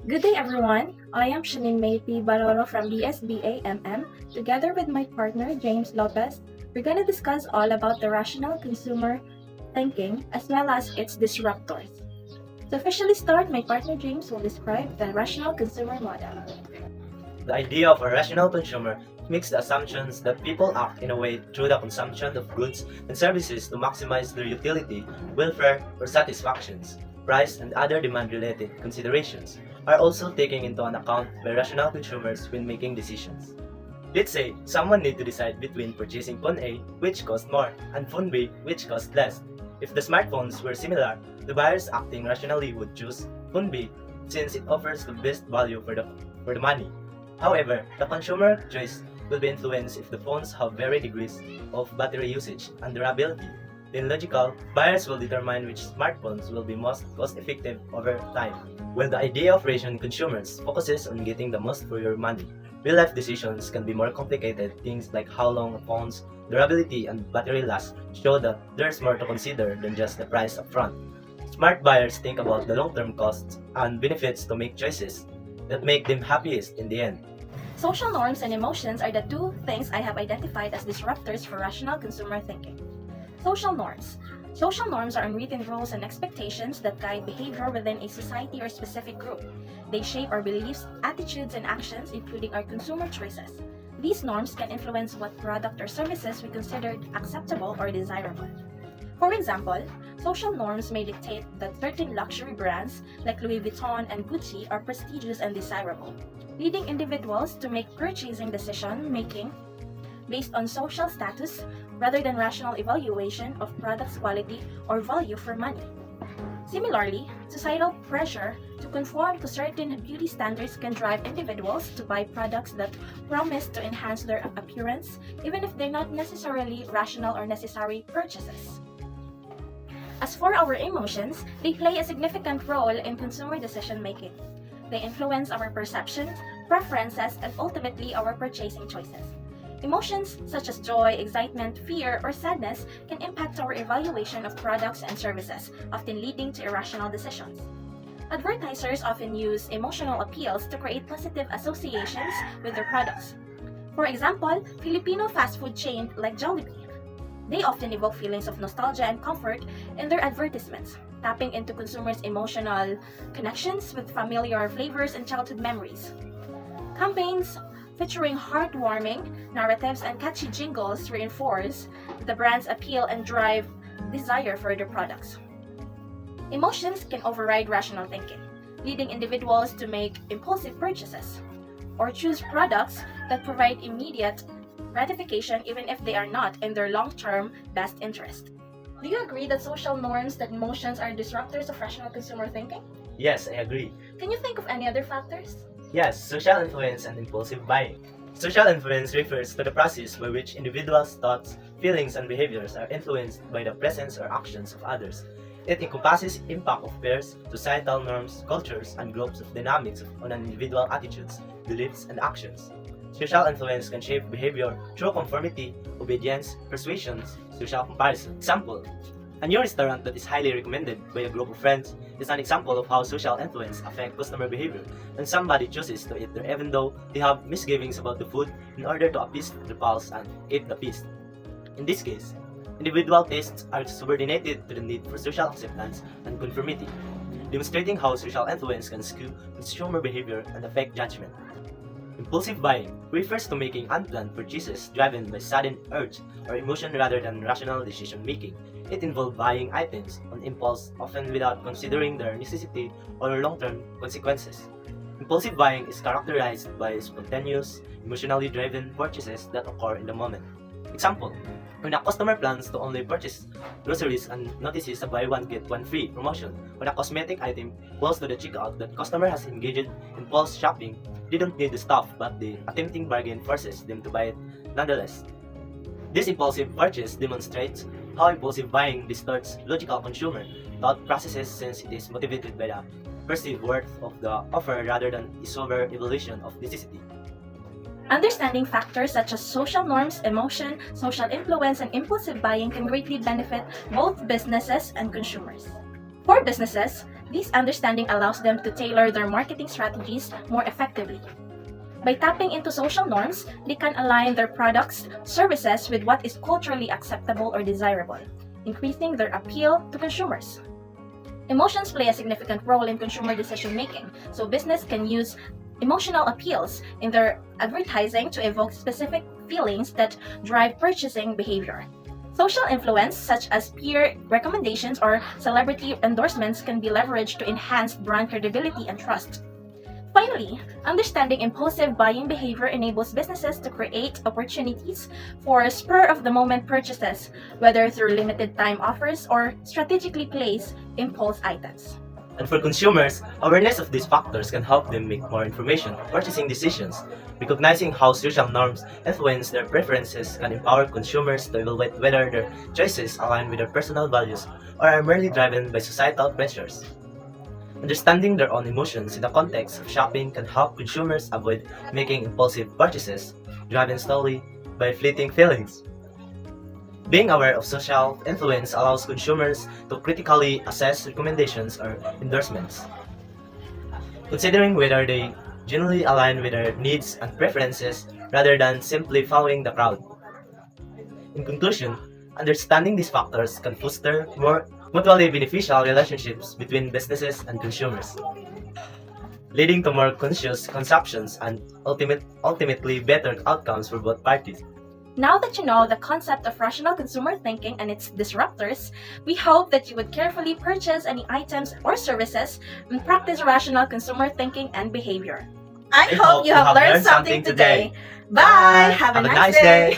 Good day, everyone. I am Shanen Baroro from BSBA-MM. Together with my partner, James Lopez, we're going to discuss all about the rational consumer thinking as well as its disruptors. To officially start, my partner James will describe the rational consumer model. The idea of a rational consumer makes the assumptions that people act in a way through the consumption of goods and services to maximize their utility, welfare, or satisfactions. Price and other demand-related considerations are also taken into an account by rational consumers when making decisions. Let's say someone needs to decide between purchasing phone A, which costs more, and phone B, which costs less. If the smartphones were similar, the buyers acting rationally would choose phone B since it offers the best value for the money. However, the consumer choice will be influenced if the phones have varied degrees of battery usage and durability. In logical, buyers will determine which smartphones will be most cost-effective over time. While the idea of rational consumers focuses on getting the most for your money, real-life decisions can be more complicated. Things like how long a phone's durability and battery last show that there's more to consider than just the price upfront. Smart buyers think about the long-term costs and benefits to make choices that make them happiest in the end. Social norms and emotions are the two things I have identified as disruptors for rational consumer thinking. Social norms. Social norms are unwritten rules and expectations that guide behavior within a society or specific group. They shape our beliefs, attitudes, and actions, including our consumer choices. These norms can influence what product or services we consider acceptable or desirable. For example, social norms may dictate that certain luxury brands like Louis Vuitton and Gucci are prestigious and desirable, leading individuals to make purchasing decision making based on social status rather than rational evaluation of product's quality or value for money. Similarly, societal pressure to conform to certain beauty standards can drive individuals to buy products that promise to enhance their appearance, even if they're not necessarily rational or necessary purchases. As for our emotions, they play a significant role in consumer decision making. They influence our perceptions, preferences, and ultimately our purchasing choices. Emotions such as joy, excitement, fear, or sadness can impact our evaluation of products and services, often leading to irrational decisions. Advertisers often use emotional appeals to create positive associations with their products. For example, Filipino fast food chain like Jollibee. They often evoke feelings of nostalgia and comfort in their advertisements, tapping into consumers' emotional connections with familiar flavors and childhood memories. Campaigns featuring heartwarming narratives and catchy jingles reinforce the brand's appeal and drive desire for their products. Emotions can override rational thinking, leading individuals to make impulsive purchases or choose products that provide immediate gratification even if they are not in their long-term best interest. Do you agree that social norms that emotions are disruptors of rational consumer thinking? Yes, I agree. Can you think of any other factors? Yes, social influence and impulsive buying. Social influence refers to the process by which individuals' thoughts, feelings, and behaviors are influenced by the presence or actions of others. It encompasses impact of peers, societal norms, cultures, and groups of dynamics on an individual attitudes, beliefs, and actions. Social influence can shape behavior through conformity, obedience, persuasions, social comparison. Example: a new restaurant that is highly recommended by a group of friends is an example of how social influence affects customer behavior, and somebody chooses to eat there even though they have misgivings about the food in order to appease the pulse and keep the peace. In this case, individual tastes are subordinated to the need for social acceptance and conformity, demonstrating how social influence can skew consumer behavior and affect judgment. Impulsive buying refers to making unplanned purchases driven by sudden urge or emotion rather than rational decision making. It involves buying items on impulse, often without considering their necessity or long-term consequences. Impulsive buying is characterized by spontaneous, emotionally driven purchases that occur in the moment. Example: when a customer plans to only purchase groceries and notices a buy one get one free promotion, when a cosmetic item falls to the checkout, that customer has engaged in impulse shopping. They don't need the stuff, but the attempting bargain forces them to buy it nonetheless. This impulsive purchase demonstrates how impulsive buying distorts logical consumer thought processes since it is motivated by the perceived worth of the offer rather than a sober evaluation of necessity. Understanding factors such as social norms, emotion, social influence, and impulsive buying can greatly benefit both businesses and consumers. For businesses, this understanding allows them to tailor their marketing strategies more effectively. By tapping into social norms, they can align their products, services with what is culturally acceptable or desirable, increasing their appeal to consumers. Emotions play a significant role in consumer decision making, so business can use emotional appeals in their advertising to evoke specific feelings that drive purchasing behavior. Social influence, such as peer recommendations or celebrity endorsements, can be leveraged to enhance brand credibility and trust. Finally, understanding impulsive buying behavior enables businesses to create opportunities for spur-of-the-moment purchases, whether through limited time offers or strategically placed impulse items. And for consumers, awareness of these factors can help them make more information purchasing decisions. Recognizing how social norms influence their preferences can empower consumers to evaluate whether their choices align with their personal values or are merely driven by societal pressures. Understanding their own emotions in the context of shopping can help consumers avoid making impulsive purchases, driven solely by fleeting feelings. Being aware of social influence allows consumers to critically assess recommendations or endorsements, considering whether they genuinely align with their needs and preferences rather than simply following the crowd. In conclusion, understanding these factors can foster more mutually beneficial relationships between businesses and consumers, leading to more conscious consumptions and ultimately better outcomes for both parties. Now that you know the concept of rational consumer thinking and its disruptors, we hope that you would carefully purchase any items or services and practice rational consumer thinking and behavior. I hope you have learned something today. Bye! Have a nice day!